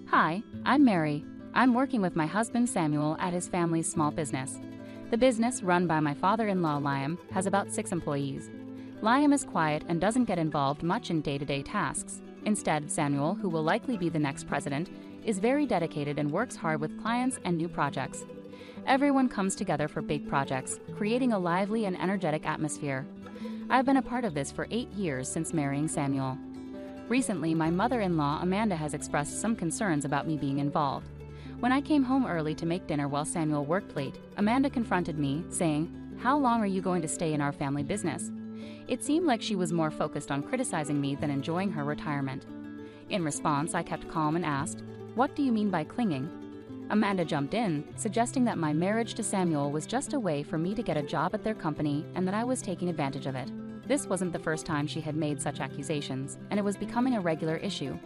Hi, I'm Mary. I'm working with my husband Samuel at his family's small business. The business, run by my father-in-law Liam, has about 6 employees. Liam is quiet and doesn't get involved much in day-to-day tasks. Instead, Samuel, who will likely be the next president, is very dedicated and works hard with clients and new projects. Everyone comes together for big projects, creating a lively and energetic atmosphere. I've been a part of this for 8 years since marrying Samuel. Recently, my mother-in-law Amanda has expressed some concerns about me being involved. When I came home early to make dinner while Samuel worked late, Amanda confronted me, saying, "How long are you going to stay in our family business?" It seemed like she was more focused on criticizing me than enjoying her retirement. In response, I kept calm and asked, "What do you mean by clinging?" Amanda jumped in, suggesting that my marriage to Samuel was just a way for me to get a job at their company and that I was taking advantage of it. This wasn't the first time she had made such accusations, and it was becoming a regular issue.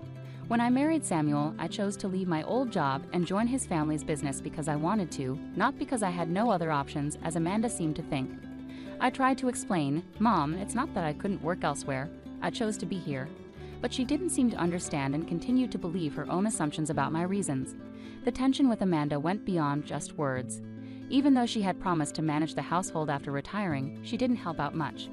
When I married Samuel, I chose to leave my old job and join his family's business because I wanted to, not because I had no other options, as Amanda seemed to think. I tried to explain, "Mom, it's not that I couldn't work elsewhere. I chose to be here." But she didn't seem to understand and continued to believe her own assumptions about my reasons. The tension with Amanda went beyond just words. Even though she had promised to manage the household after retiring, she didn't help out much.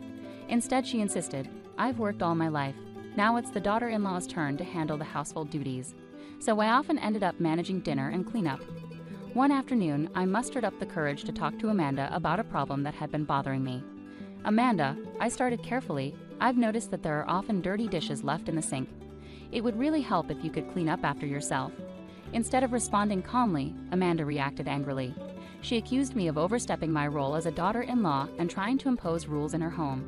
Instead, she insisted, "I've worked all my life. Now it's the daughter-in-law's turn to handle the household duties." So I often ended up managing dinner and cleanup. One afternoon, I mustered up the courage to talk to Amanda about a problem that had been bothering me. "Amanda," I started carefully, "I've noticed that there are often dirty dishes left in the sink. It would really help if you could clean up after yourself." Instead of responding calmly, Amanda reacted angrily. She accused me of overstepping my role as a daughter-in-law and trying to impose rules in her home.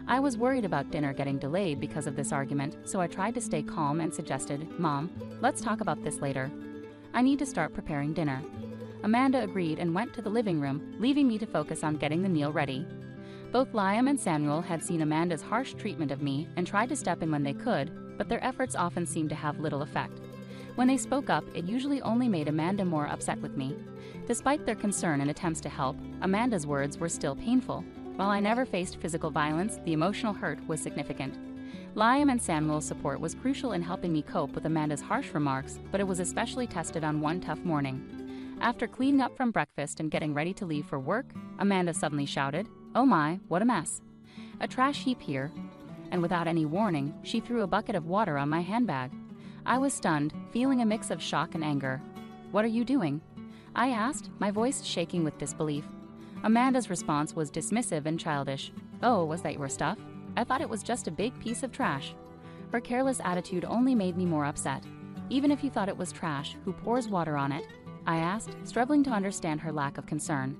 I was worried about dinner getting delayed because of this argument, so I tried to stay calm and suggested, "Mom, let's talk about this later. I need to start preparing dinner." Amanda agreed and went to the living room, leaving me to focus on getting the meal ready. Both Liam and Samuel had seen Amanda's harsh treatment of me and tried to step in when they could, but their efforts often seemed to have little effect. When they spoke up, it usually only made Amanda more upset with me. Despite their concern and attempts to help, Amanda's words were still painful. While I never faced physical violence, the emotional hurt was significant. Liam and Samuel's support was crucial in helping me cope with Amanda's harsh remarks, but it was especially tested on one tough morning. After cleaning up from breakfast and getting ready to leave for work, Amanda suddenly shouted, "Oh my, what a mess. A trash heap here." And without any warning, she threw a bucket of water on my handbag. I was stunned, feeling a mix of shock and anger. "What are you doing?" I asked, my voice shaking with disbelief. Amanda's response was dismissive and childish. "Oh, was that your stuff? I thought it was just a big piece of trash." Her careless attitude only made me more upset. "Even if you thought it was trash, who pours water on it?" I asked, struggling to understand her lack of concern.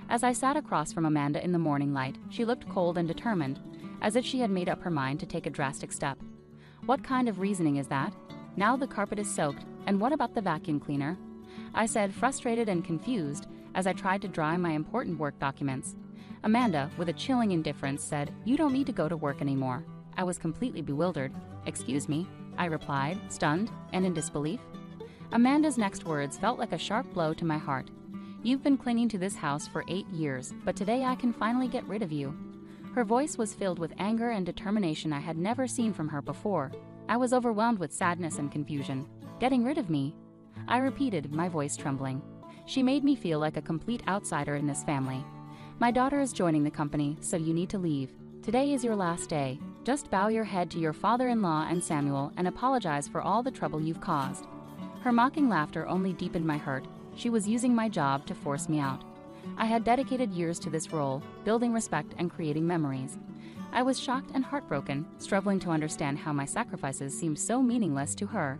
As I sat across from Amanda in the morning light, she looked cold and determined, as if she had made up her mind to take a drastic step. "What kind of reasoning is that? Now the carpet is soaked, and what about the vacuum cleaner?" I said, frustrated and confused, as I tried to dry my important work documents. Amanda, with a chilling indifference, said, "You don't need to go to work anymore." I was completely bewildered. "Excuse me," I replied, stunned and in disbelief. Amanda's next words felt like a sharp blow to my heart. "You've been clinging to this house for 8 years, but today I can finally get rid of you." Her voice was filled with anger and determination I had never seen from her before. I was overwhelmed with sadness and confusion. "Getting rid of me?" I repeated, my voice trembling. She made me feel like a complete outsider in this family. "My daughter is joining the company, so you need to leave. Today is your last day. Just bow your head to your father-in-law and Samuel and apologize for all the trouble you've caused." Her mocking laughter only deepened my hurt. She was using my job to force me out. I had dedicated years to this role, building respect and creating memories. I was shocked and heartbroken, struggling to understand how my sacrifices seemed so meaningless to her.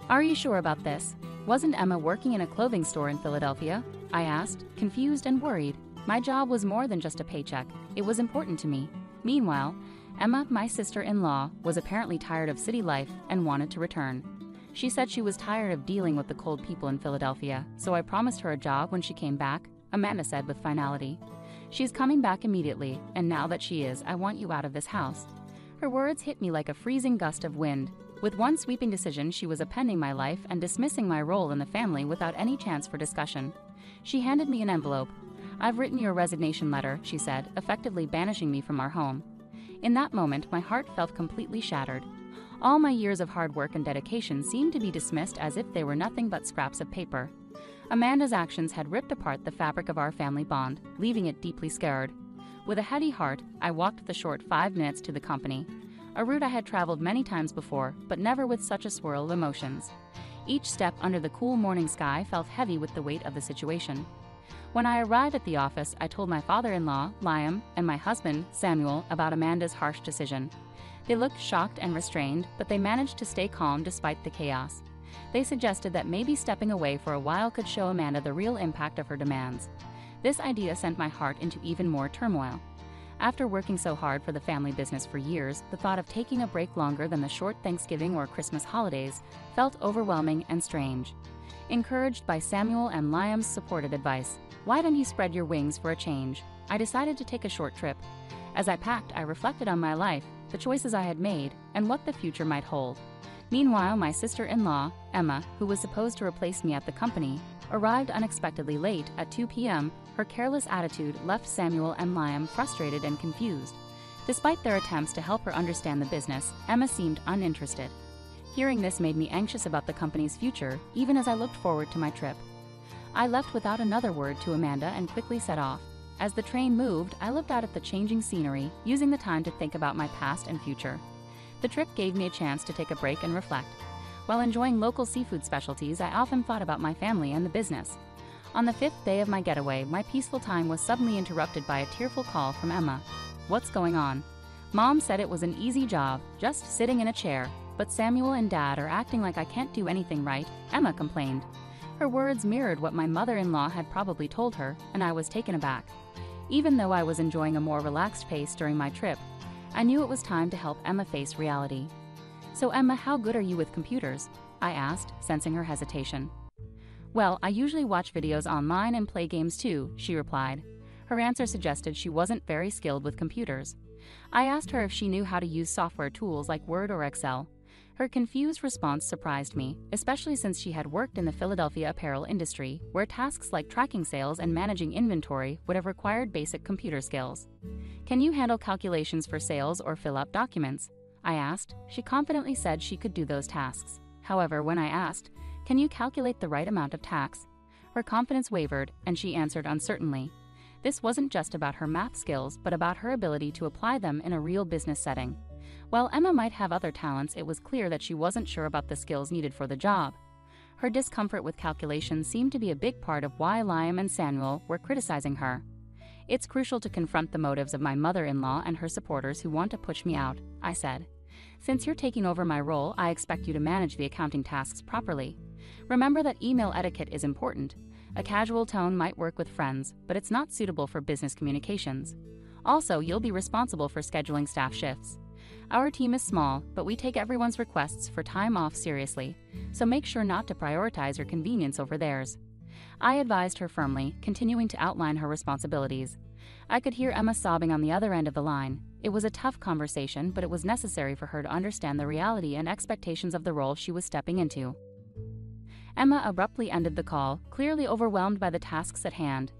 "Are you sure about this? Wasn't Emma working in a clothing store in Philadelphia?" I asked, confused and worried. My job was more than just a paycheck. It was important to me. Meanwhile, Emma, my sister-in-law, was apparently tired of city life and wanted to return. She said she was tired of dealing with the cold people in Philadelphia, so I promised her a job when she came back, Amanda said with finality. "She's coming back immediately, and now that she is, I want you out of this house." Her words hit me like a freezing gust of wind. With one sweeping decision, she was appending my life and dismissing my role in the family without any chance for discussion. She handed me an envelope. "I've written your resignation letter," she said, effectively banishing me from our home. In that moment, my heart felt completely shattered. All my years of hard work and dedication seemed to be dismissed as if they were nothing but scraps of paper. Amanda's actions had ripped apart the fabric of our family bond, leaving it deeply scarred. With a heavy heart, I walked the short 5 minutes to the company, a route I had traveled many times before, but never with such a swirl of emotions. Each step under the cool morning sky felt heavy with the weight of the situation. When I arrived at the office, I told my father-in-law, Liam, and my husband, Samuel, about Amanda's harsh decision. They looked shocked and restrained, but they managed to stay calm despite the chaos. They suggested that maybe stepping away for a while could show Amanda the real impact of her demands. This idea sent my heart into even more turmoil. After working so hard for the family business for years, the thought of taking a break longer than the short Thanksgiving or Christmas holidays felt overwhelming and strange. Encouraged by Samuel and Liam's supported advice, "Why don't you spread your wings for a change?" I decided to take a short trip. As I packed, I reflected on my life, the choices I had made, and what the future might hold. Meanwhile, my sister-in-law, Emma, who was supposed to replace me at the company, arrived unexpectedly late at 2 p.m. Her careless attitude left Samuel and Liam frustrated and confused. Despite their attempts to help her understand the business, Emma seemed uninterested. Hearing this made me anxious about the company's future, even as I looked forward to my trip. I left without another word to Amanda and quickly set off. As the train moved, I looked out at the changing scenery, using the time to think about my past and future. The trip gave me a chance to take a break and reflect. While enjoying local seafood specialties, I often thought about my family and the business. On the 5th day of my getaway, my peaceful time was suddenly interrupted by a tearful call from Emma. "What's going on?" Mom said it was an easy job, just sitting in a chair, but Samuel and Dad are acting like I can't do anything right, Emma complained. Her words mirrored what my mother-in-law had probably told her, and I was taken aback. Even though I was enjoying a more relaxed pace during my trip, I knew it was time to help Emma face reality. "So Emma, how good are you with computers?" I asked, sensing her hesitation. "Well, I usually watch videos online and play games too," she replied. Her answer suggested she wasn't very skilled with computers. I asked her if she knew how to use software tools like Word or Excel. Her confused response surprised me, especially since she had worked in the Philadelphia apparel industry, where tasks like tracking sales and managing inventory would have required basic computer skills. "Can you handle calculations for sales or fill out documents?" I asked. She confidently said she could do those tasks. However, when I asked, "Can you calculate the right amount of tax?" her confidence wavered, and she answered uncertainly. This wasn't just about her math skills, but about her ability to apply them in a real business setting. While Emma might have other talents, it was clear that she wasn't sure about the skills needed for the job. Her discomfort with calculations seemed to be a big part of why Liam and Samuel were criticizing her. "It's crucial to confront the motives of my mother-in-law and her supporters who want to push me out," I said. "Since you're taking over my role, I expect you to manage the accounting tasks properly. Remember that email etiquette is important. A casual tone might work with friends, but it's not suitable for business communications. Also, you'll be responsible for scheduling staff shifts. Our team is small, but we take everyone's requests for time off seriously, so make sure not to prioritize your convenience over theirs." I advised her firmly, continuing to outline her responsibilities. I could hear Emma sobbing on the other end of the line. It was a tough conversation, but it was necessary for her to understand the reality and expectations of the role she was stepping into. Emma abruptly ended the call, clearly overwhelmed by the tasks at hand.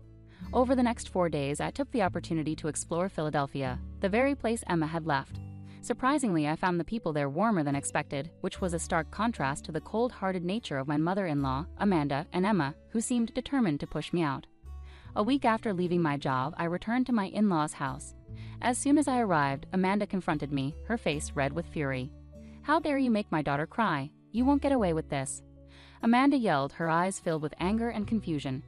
Over the next 4 days, I took the opportunity to explore Philadelphia, the very place Emma had left. Surprisingly, I found the people there warmer than expected, which was a stark contrast to the cold-hearted nature of my mother-in-law, Amanda, and Emma, who seemed determined to push me out. A week after leaving my job, I returned to my in-laws' house. As soon as I arrived, Amanda confronted me, her face red with fury. "How dare you make my daughter cry? You won't get away with this." Amanda yelled, her eyes filled with anger and confusion.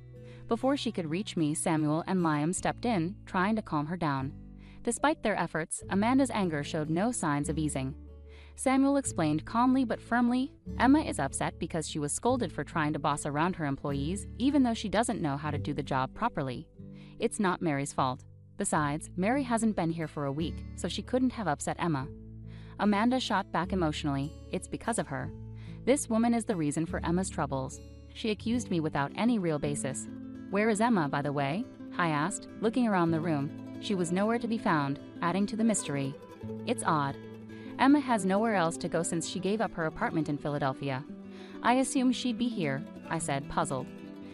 Before she could reach me, Samuel and Liam stepped in, trying to calm her down. Despite their efforts, Amanda's anger showed no signs of easing. Samuel explained calmly but firmly, "Emma is upset because she was scolded for trying to boss around her employees, even though she doesn't know how to do the job properly. It's not Mary's fault. Besides, Mary hasn't been here for a week, so she couldn't have upset Emma." Amanda shot back emotionally, "It's because of her. This woman is the reason for Emma's troubles." She accused me without any real basis. "Where is Emma, by the way?" I asked, looking around the room. She was nowhere to be found, adding to the mystery. "It's odd. Emma has nowhere else to go since she gave up her apartment in Philadelphia. I assumed she'd be here," I said, puzzled.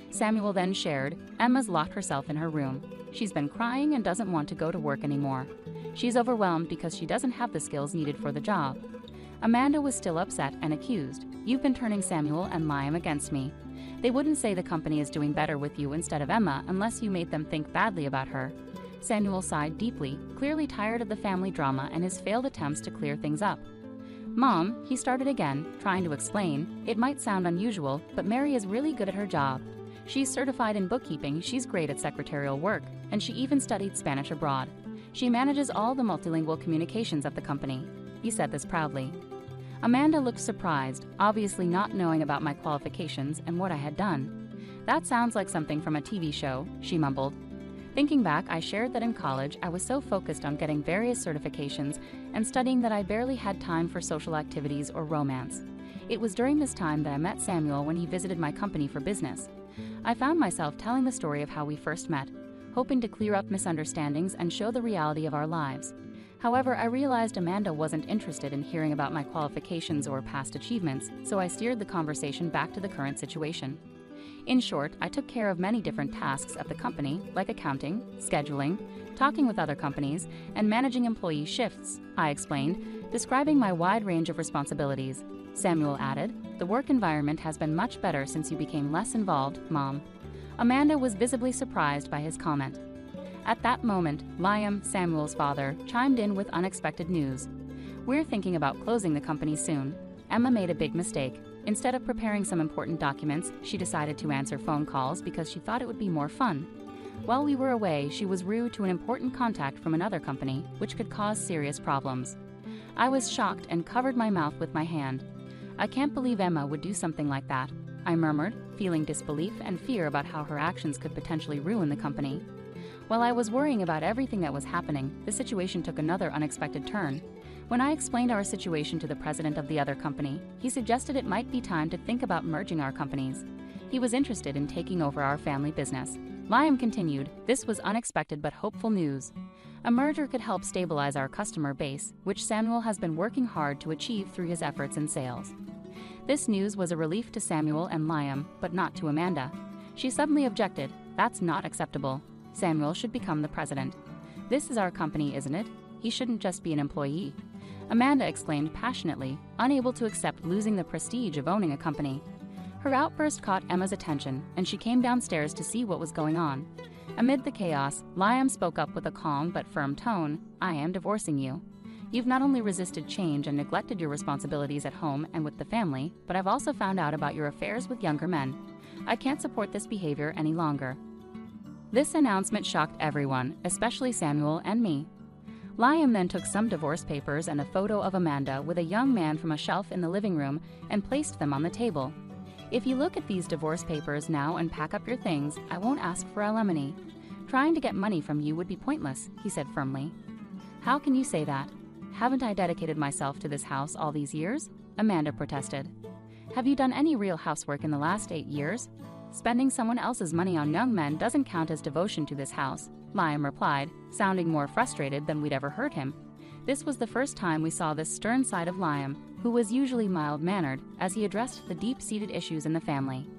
Samuel then shared, "Emma's locked herself in her room. She's been crying and doesn't want to go to work anymore. She's overwhelmed because she doesn't have the skills needed for the job." Amanda was still upset and accused, "You've been turning Samuel and Liam against me. They wouldn't say the company is doing better with you instead of Emma unless you made them think badly about her." Samuel sighed deeply, clearly tired of the family drama and his failed attempts to clear things up. "Mom," he started again, trying to explain, "it might sound unusual, but Mary is really good at her job. She's certified in bookkeeping, she's great at secretarial work, and she even studied Spanish abroad. She manages all the multilingual communications of the company." He said this proudly. Amanda looked surprised, obviously not knowing about my qualifications and what I had done. "That sounds like something from a TV show," she mumbled. Thinking back, I shared that in college I was so focused on getting various certifications and studying that I barely had time for social activities or romance. It was during this time that I met Samuel when he visited my company for business. I found myself telling the story of how we first met, hoping to clear up misunderstandings and show the reality of our lives. However, I realized Amanda wasn't interested in hearing about my qualifications or past achievements, so I steered the conversation back to the current situation. In short, I took care of many different tasks at the company, like accounting, scheduling, talking with other companies, and managing employee shifts, I explained, describing my wide range of responsibilities. Samuel added, "The work environment has been much better since you became less involved, Mom." Amanda was visibly surprised by his comment. At that moment, Liam, Samuel's father, chimed in with unexpected news. "We're thinking about closing the company soon. Emma made a big mistake. Instead of preparing some important documents, she decided to answer phone calls because she thought it would be more fun. While we were away, she was rude to an important contact from another company, which could cause serious problems." I was shocked and covered my mouth with my hand. "I can't believe Emma would do something like that," I murmured, feeling disbelief and fear about how her actions could potentially ruin the company. While I was worrying about everything that was happening, the situation took another unexpected turn. When I explained our situation to the president of the other company, he suggested it might be time to think about merging our companies. He was interested in taking over our family business. Liam continued, "This was unexpected but hopeful news. A merger could help stabilize our customer base, which Samuel has been working hard to achieve through his efforts in sales." This news was a relief to Samuel and Liam, but not to Amanda. She suddenly objected, "That's not acceptable. Samuel should become the president. This is our company, isn't it? He shouldn't just be an employee." Amanda exclaimed passionately, unable to accept losing the prestige of owning a company. Her outburst caught Emma's attention, and she came downstairs to see what was going on. Amid the chaos, Liam spoke up with a calm but firm tone, "I am divorcing you. You've not only resisted change and neglected your responsibilities at home and with the family, but I've also found out about your affairs with younger men. I can't support this behavior any longer." This announcement shocked everyone, especially Samuel and me. Liam then took some divorce papers and a photo of Amanda with a young man from a shelf in the living room and placed them on the table. "If you look at these divorce papers now and pack up your things, I won't ask for alimony. Trying to get money from you would be pointless," he said firmly. "How can you say that? Haven't I dedicated myself to this house all these years?" Amanda protested. "Have you done any real housework in the last 8 years? Spending someone else's money on young men doesn't count as devotion to this house," Liam replied, sounding more frustrated than we'd ever heard him. This was the first time we saw this stern side of Liam, who was usually mild-mannered, as he addressed the deep-seated issues in the family.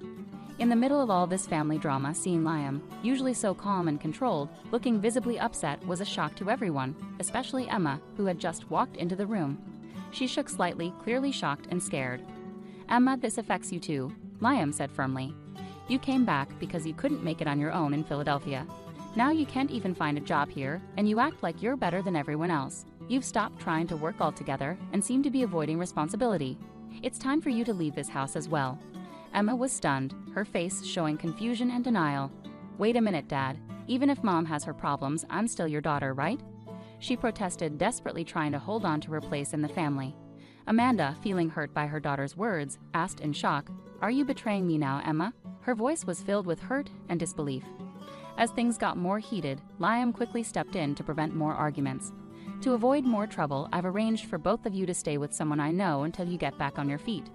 In the middle of all this family drama, seeing Liam, usually so calm and controlled, looking visibly upset was a shock to everyone, especially Emma, who had just walked into the room. She shook slightly, clearly shocked and scared. "Emma, this affects you too," Liam said firmly. "You came back because you couldn't make it on your own in Philadelphia. Now you can't even find a job here, and you act like you're better than everyone else. You've stopped trying to work altogether and seem to be avoiding responsibility. It's time for you to leave this house as well." Emma was stunned, her face showing confusion and denial. "Wait a minute, Dad. Even if Mom has her problems, I'm still your daughter, right?" she protested, desperately trying to hold on to her place in the family. Amanda, feeling hurt by her daughter's words, asked in shock, "Are you betraying me now, Emma?" Her voice was filled with hurt and disbelief. As things got more heated, Liam quickly stepped in to prevent more arguments. "To avoid more trouble, I've arranged for both of you to stay with someone I know until you get back on your feet.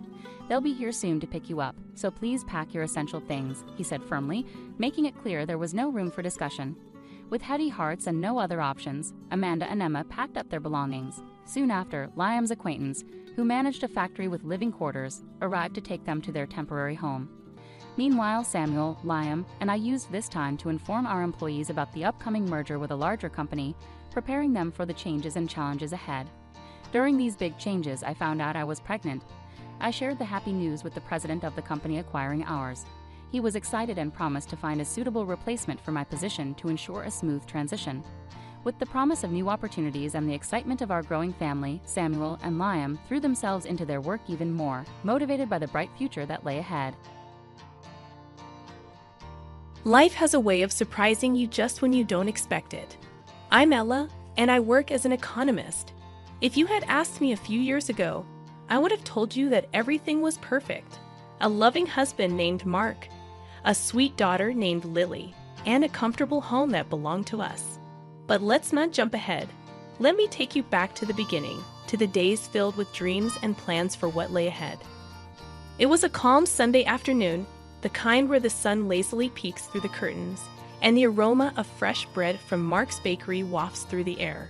They'll be here soon to pick you up, so please pack your essential things," he said firmly, making it clear there was no room for discussion. With heavy hearts and no other options, Amanda and Emma packed up their belongings. Soon after, Liam's acquaintance, who managed a factory with living quarters, arrived to take them to their temporary home. Meanwhile, Samuel, Liam, and I used this time to inform our employees about the upcoming merger with a larger company, preparing them for the changes and challenges ahead. During these big changes, I found out I was pregnant. I shared the happy news with the president of the company acquiring ours. He was excited and promised to find a suitable replacement for my position to ensure a smooth transition. With the promise of new opportunities and the excitement of our growing family, Samuel and Liam threw themselves into their work even more, motivated by the bright future that lay ahead. Life has a way of surprising you just when you don't expect it. I'm Ella, and I work as an economist. If you had asked me a few years ago, I would have told you that everything was perfect. A loving husband named Mark, a sweet daughter named Lily, and a comfortable home that belonged to us. But let's not jump ahead. Let me take you back to the beginning, to the days filled with dreams and plans for what lay ahead. It was a calm Sunday afternoon, the kind where the sun lazily peeks through the curtains, and the aroma of fresh bread from Mark's bakery wafts through the air.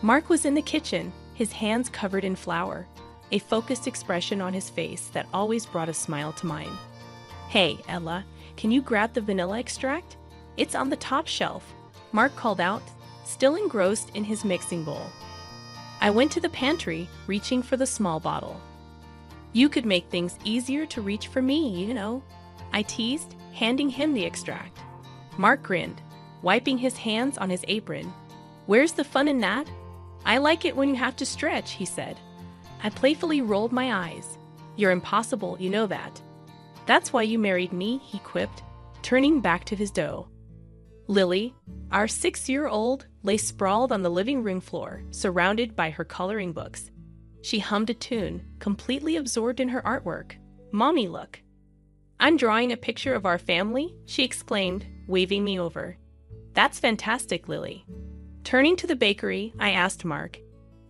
Mark was in the kitchen, his hands covered in flour, a focused expression on his face that always brought a smile to mine. "Hey, Ella, can you grab the vanilla extract? It's on the top shelf," Mark called out, still engrossed in his mixing bowl. I went to the pantry, reaching for the small bottle. "You could make things easier to reach for me, you know," I teased, handing him the extract. Mark grinned, wiping his hands on his apron. "Where's the fun in that? I like it when you have to stretch," he said. I playfully rolled my eyes. "You're impossible, you know that." "That's why you married me," he quipped, turning back to his dough. Lily, our 6-year-old, lay sprawled on the living room floor, surrounded by her coloring books. She hummed a tune, completely absorbed in her artwork. "Mommy, look." "I'm drawing a picture of our family," she exclaimed, waving me over. "That's fantastic, Lily." Turning to the bakery, I asked Mark,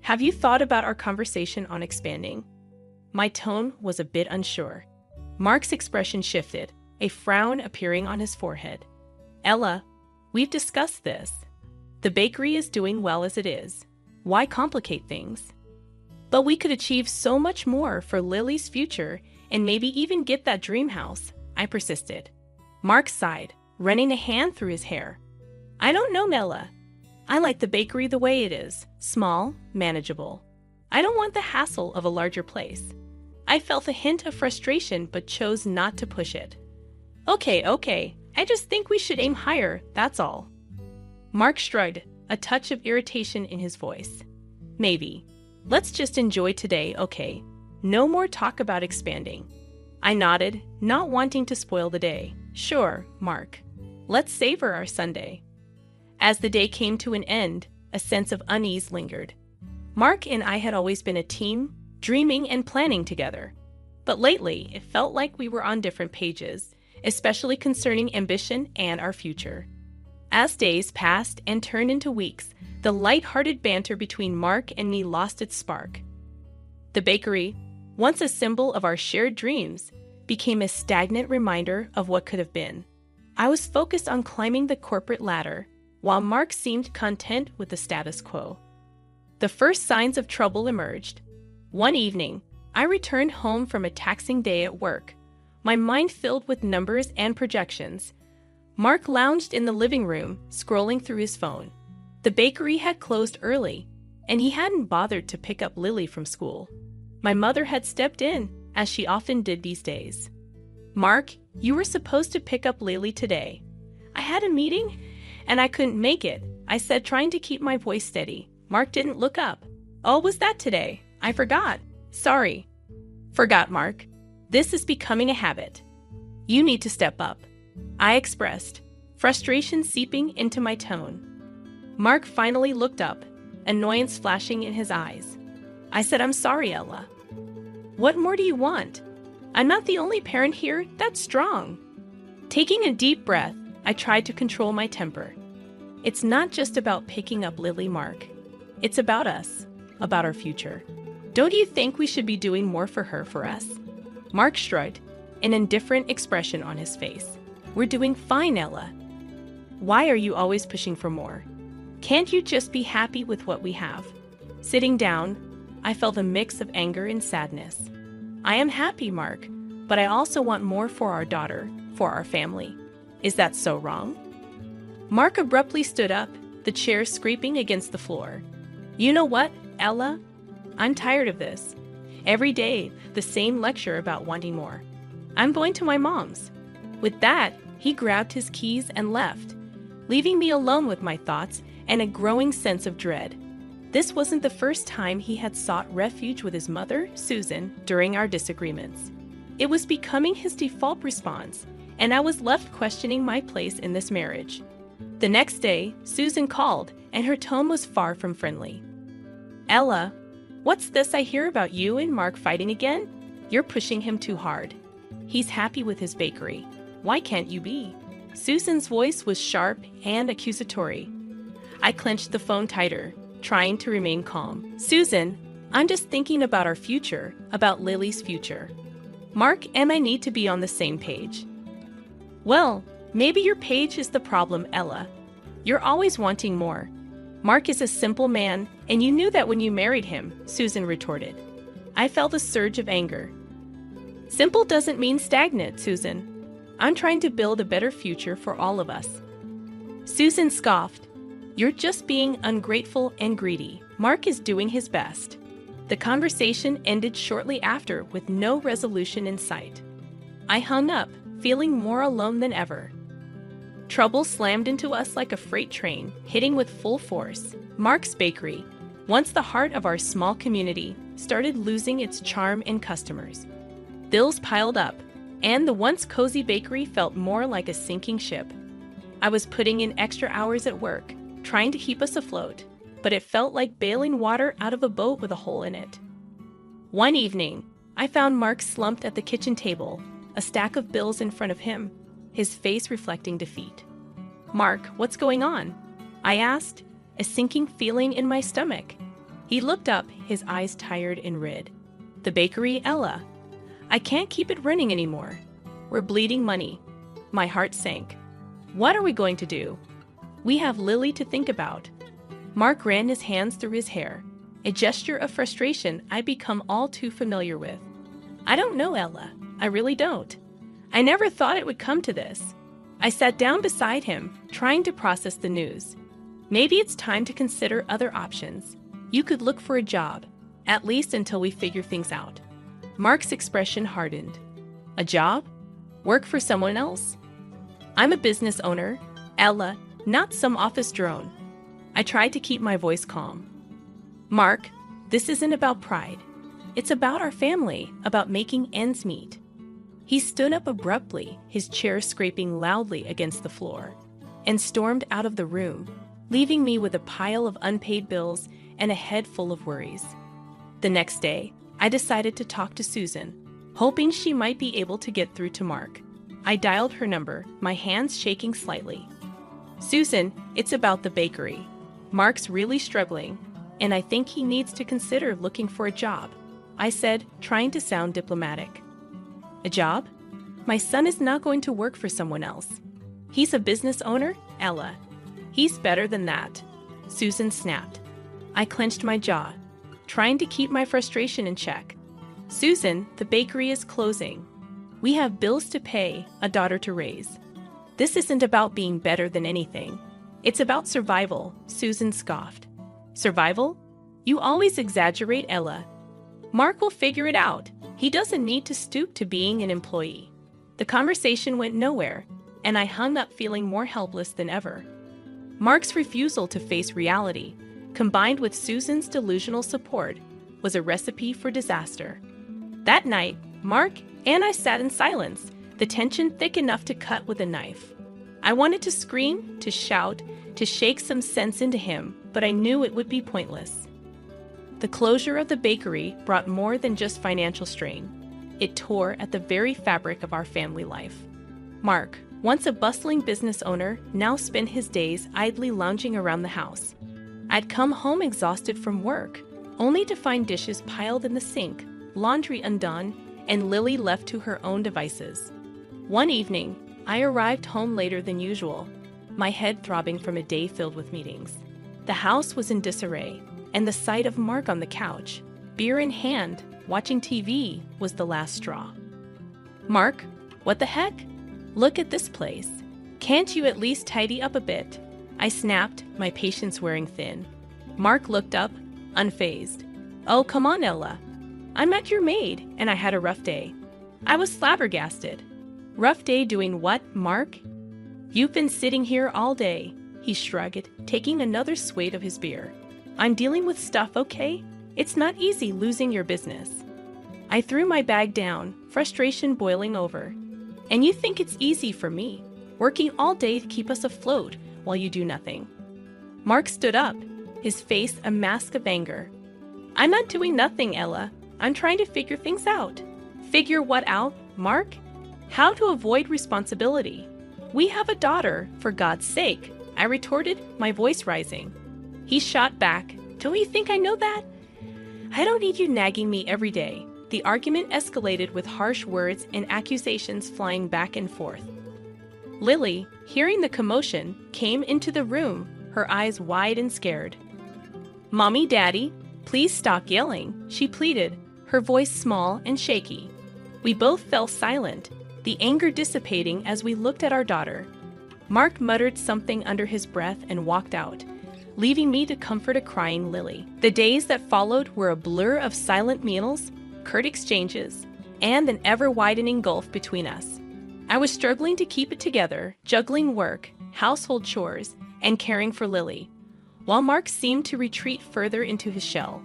"Have you thought about our conversation on expanding?" My tone was a bit unsure. Mark's expression shifted, a frown appearing on his forehead. "Ella, we've discussed this. The bakery is doing well as it is. Why complicate things? But we could achieve so much more for Lily's future and maybe even get that dream house," I persisted. Mark sighed, running a hand through his hair. "I don't know, Ella. I like the bakery the way it is, small, manageable. I don't want the hassle of a larger place." I felt a hint of frustration but chose not to push it. Okay. I just think we should aim higher, that's all." Mark shrugged, a touch of irritation in his voice. "Maybe. Let's just enjoy today, okay? No more talk about expanding." I nodded, not wanting to spoil the day. "Sure, Mark. Let's savor our Sunday." As the day came to an end, a sense of unease lingered. Mark and I had always been a team, dreaming and planning together. But lately, it felt like we were on different pages, especially concerning ambition and our future. As days passed and turned into weeks, the light-hearted banter between Mark and me lost its spark. The bakery, once a symbol of our shared dreams, became a stagnant reminder of what could have been. I was focused on climbing the corporate ladder, while Mark seemed content with the status quo. The first signs of trouble emerged. One evening, I returned home from a taxing day at work, my mind filled with numbers and projections. Mark lounged in the living room, scrolling through his phone. The bakery had closed early, and he hadn't bothered to pick up Lily from school. My mother had stepped in, as she often did these days. "Mark, you were supposed to pick up Lily today." "I had a meeting, and I couldn't make it," I said, trying to keep my voice steady. Mark didn't look up. "Oh, was that today? I forgot. Sorry." "Forgot, Mark. This is becoming a habit. You need to step up," I expressed, frustration seeping into my tone. Mark finally looked up, annoyance flashing in his eyes. I said, "I'm sorry, Ella." "What more do you want? I'm not the only parent here that's strong." Taking a deep breath, I tried to control my temper. "It's not just about picking up Lily, Mark. It's about us, about our future. Don't you think we should be doing more for her, for us?" Mark shrugged, an indifferent expression on his face. "We're doing fine, Ella. Why are you always pushing for more? Can't you just be happy with what we have?" Sitting down, I felt a mix of anger and sadness. "I am happy, Mark, but I also want more for our daughter, for our family. Is that so wrong?" Mark abruptly stood up, the chair scraping against the floor. "You know what, Ella? I'm tired of this. Every day, the same lecture about wanting more. I'm going to my mom's." With that, he grabbed his keys and left, leaving me alone with my thoughts and a growing sense of dread. This wasn't the first time he had sought refuge with his mother, Susan, during our disagreements. It was becoming his default response, and I was left questioning my place in this marriage. The next day, Susan called, and her tone was far from friendly. "Ella, what's this I hear about you and Mark fighting again? You're pushing him too hard. He's happy with his bakery. Why can't you be?" Susan's voice was sharp and accusatory. I clenched the phone tighter, trying to remain calm. "Susan, I'm just thinking about our future, about Lily's future. Mark and I need to be on the same page." "Well, maybe your page is the problem, Ella. You're always wanting more. Mark is a simple man, and you knew that when you married him," Susan retorted. I felt a surge of anger. "Simple doesn't mean stagnant, Susan. I'm trying to build a better future for all of us." Susan scoffed. "You're just being ungrateful and greedy. Mark is doing his best." The conversation ended shortly after with no resolution in sight. I hung up, feeling more alone than ever. Trouble slammed into us like a freight train, hitting with full force. Mark's Bakery, once the heart of our small community, started losing its charm and customers. Bills piled up, and the once cozy bakery felt more like a sinking ship. I was putting in extra hours at work, trying to keep us afloat, but it felt like bailing water out of a boat with a hole in it. One evening, I found Mark slumped at the kitchen table, a stack of bills in front of him, his face reflecting defeat. "Mark, what's going on?" I asked, a sinking feeling in my stomach. He looked up, his eyes tired and red. "The bakery, Ella. I can't keep it running anymore. We're bleeding money." My heart sank. "What are we going to do? We have Lily to think about." Mark ran his hands through his hair, a gesture of frustration I'd become all too familiar with. "I don't know, Ella. I really don't. I never thought it would come to this." I sat down beside him, trying to process the news. "Maybe it's time to consider other options. You could look for a job, at least until we figure things out." Mark's expression hardened. "A job? Work for someone else?" "I'm a business owner, Ella, not some office drone." I tried to keep my voice calm. "Mark, this isn't about pride. It's about our family, about making ends meet." He stood up abruptly, his chair scraping loudly against the floor, and stormed out of the room, leaving me with a pile of unpaid bills and a head full of worries. The next day, I decided to talk to Susan, hoping she might be able to get through to Mark. I dialed her number, my hands shaking slightly. "Susan, it's about the bakery. Mark's really struggling, and I think he needs to consider looking for a job," I said, trying to sound diplomatic. "A job? My son is not going to work for someone else. He's a business owner, Ella. He's better than that," Susan snapped. I clenched my jaw, trying to keep my frustration in check. "Susan, the bakery is closing. We have bills to pay, a daughter to raise. This isn't about being better than anything. It's about survival," Susan scoffed. "Survival? You always exaggerate, Ella. Mark will figure it out. He doesn't need to stoop to being an employee." The conversation went nowhere, and I hung up feeling more helpless than ever. Mark's refusal to face reality, combined with Susan's delusional support, was a recipe for disaster. That night, Mark and I sat in silence, the tension thick enough to cut with a knife. I wanted to scream, to shout, to shake some sense into him, but I knew it would be pointless. The closure of the bakery brought more than just financial strain. It tore at the very fabric of our family life. Mark, once a bustling business owner, now spent his days idly lounging around the house. I'd come home exhausted from work, only to find dishes piled in the sink, laundry undone, and Lily left to her own devices. One evening, I arrived home later than usual, my head throbbing from a day filled with meetings. The house was in disarray, and the sight of Mark on the couch, beer in hand, watching TV, was the last straw. "Mark, what the heck? Look at this place. Can't you at least tidy up a bit?" I snapped, my patience wearing thin. Mark looked up, unfazed. Oh, come on, Ella. I met your maid, and I had a rough day. I was flabbergasted. Rough day doing what, Mark? You've been sitting here all day, he shrugged, taking another swig of his beer. I'm dealing with stuff, okay? It's not easy losing your business. I threw my bag down, frustration boiling over. And you think it's easy for me, working all day to keep us afloat while you do nothing. Mark stood up, his face a mask of anger. I'm not doing nothing, Ella. I'm trying to figure things out. Figure what out, Mark? How to avoid responsibility. We have a daughter, for God's sake, I retorted, my voice rising. He shot back. Don't you think I know that? I don't need you nagging me every day. The argument escalated with harsh words and accusations flying back and forth. Lily, hearing the commotion, came into the room, her eyes wide and scared. Mommy, Daddy, please stop yelling, she pleaded, her voice small and shaky. We both fell silent, the anger dissipating as we looked at our daughter. Mark muttered something under his breath and walked out, leaving me to comfort a crying Lily. The days that followed were a blur of silent meals, curt exchanges, and an ever-widening gulf between us. I was struggling to keep it together, juggling work, household chores, and caring for Lily, while Mark seemed to retreat further into his shell.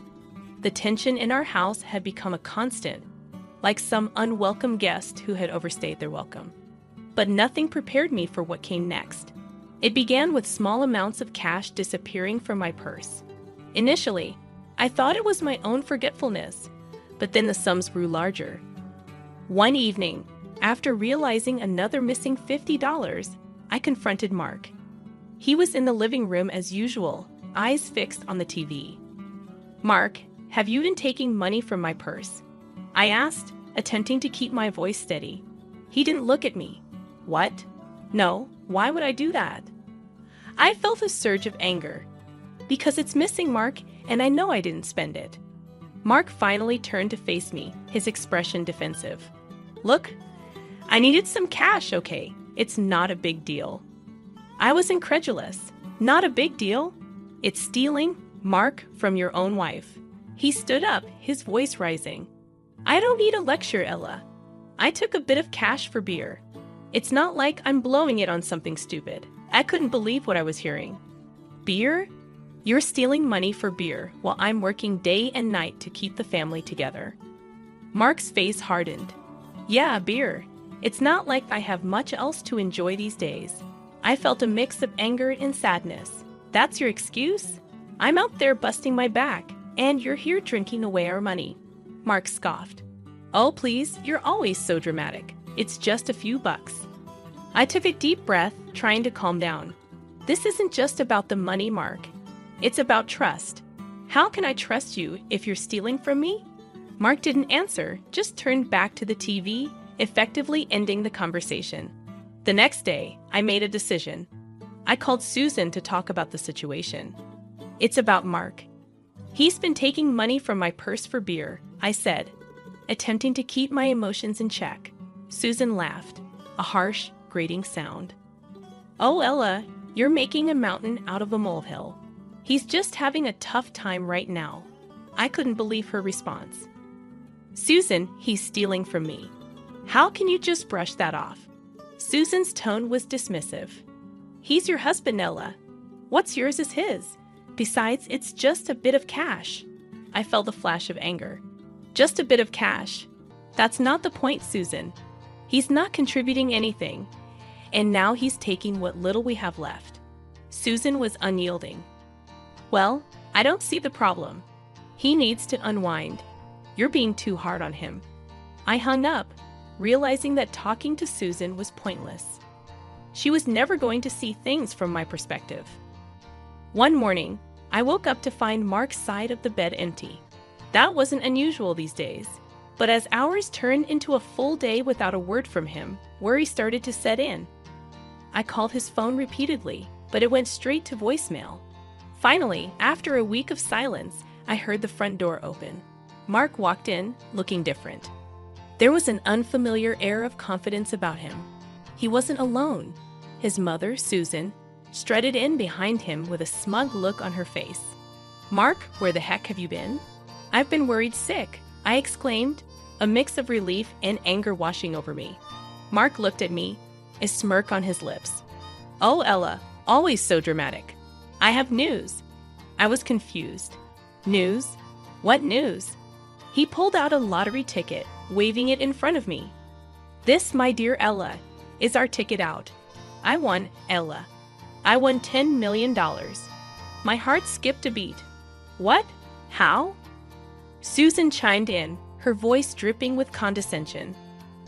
The tension in our house had become a constant, like some unwelcome guest who had overstayed their welcome. But nothing prepared me for what came next. It began with small amounts of cash disappearing from my purse. Initially, I thought it was my own forgetfulness, but then the sums grew larger. One evening, after realizing another missing $50, I confronted Mark. He was in the living room as usual, eyes fixed on the TV. Mark, have you been taking money from my purse? I asked, attempting to keep my voice steady. He didn't look at me. What? No, why would I do that? I felt a surge of anger. Because it's missing, Mark, and I know I didn't spend it. Mark finally turned to face me, his expression defensive. Look, I needed some cash, okay? It's not a big deal. I was incredulous. Not a big deal? It's stealing, Mark, from your own wife. He stood up, his voice rising. I don't need a lecture, Ella. I took a bit of cash for beer. It's not like I'm blowing it on something stupid. I couldn't believe what I was hearing. Beer? You're stealing money for beer while I'm working day and night to keep the family together. Mark's face hardened. Yeah, beer. It's not like I have much else to enjoy these days. I felt a mix of anger and sadness. That's your excuse? I'm out there busting my back, and you're here drinking away our money. Mark scoffed. Oh, please, you're always so dramatic. It's just a few bucks. I took a deep breath, trying to calm down. This isn't just about the money, Mark. It's about trust. How can I trust you if you're stealing from me? Mark didn't answer, just turned back to the TV, effectively ending the conversation. The next day, I made a decision. I called Susan to talk about the situation. It's about Mark. He's been taking money from my purse for beer, I said, attempting to keep my emotions in check. Susan laughed, a harsh, grating sound. Oh, Ella, you're making a mountain out of a molehill. He's just having a tough time right now. I couldn't believe her response. Susan, he's stealing from me. How can you just brush that off? Susan's tone was dismissive. He's your husband, Ella. What's yours is his. Besides, it's just a bit of cash. I felt a flash of anger. Just a bit of cash. That's not the point, Susan. He's not contributing anything. And now he's taking what little we have left. Susan was unyielding. Well, I don't see the problem. He needs to unwind. You're being too hard on him. I hung up, realizing that talking to Susan was pointless. She was never going to see things from my perspective. One morning, I woke up to find Mark's side of the bed empty. That wasn't unusual these days. But as hours turned into a full day without a word from him, worry started to set in. I called his phone repeatedly, but it went straight to voicemail. Finally, after a week of silence, I heard the front door open. Mark walked in, looking different. There was an unfamiliar air of confidence about him. He wasn't alone. His mother, Susan, strutted in behind him with a smug look on her face. Mark, where the heck have you been? I've been worried sick, I exclaimed, a mix of relief and anger washing over me. Mark looked at me, a smirk on his lips. Oh, Ella, always so dramatic. I have news. I was confused. News? What news? He pulled out a lottery ticket, waving it in front of me. This, my dear Ella, is our ticket out. I won, Ella. I won $10 million. My heart skipped a beat. What? How? Susan chimed in, her voice dripping with condescension.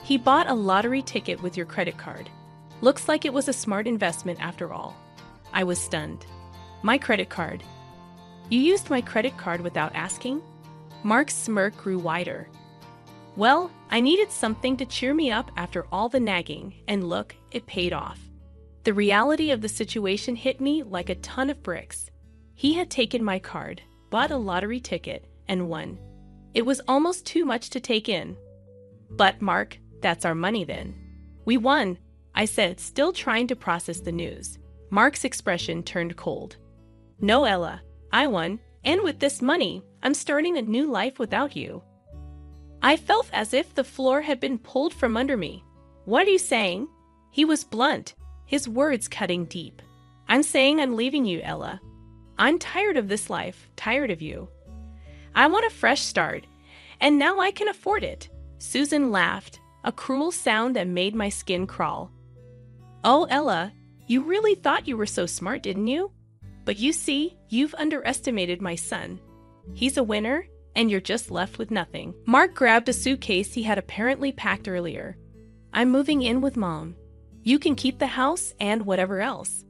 He bought a lottery ticket with your credit card. Looks like it was a smart investment after all. I was stunned. My credit card. You used my credit card without asking? Mark's smirk grew wider. Well, I needed something to cheer me up after all the nagging, and look, it paid off. The reality of the situation hit me like a ton of bricks. He had taken my card, bought a lottery ticket, and won. It was almost too much to take in. But, Mark, that's our money then. We won, I said, still trying to process the news. Mark's expression turned cold. No, Ella, I won, and with this money, I'm starting a new life without you. I felt as if the floor had been pulled from under me. What are you saying? He was blunt, his words cutting deep. I'm saying I'm leaving you, Ella. I'm tired of this life, tired of you. I want a fresh start, and now I can afford it. Susan laughed, a cruel sound that made my skin crawl. Oh, Ella, you really thought you were so smart, didn't you? But you see, you've underestimated my son. He's a winner, and you're just left with nothing. Mark grabbed a suitcase he had apparently packed earlier. I'm moving in with Mom. You can keep the house and whatever else.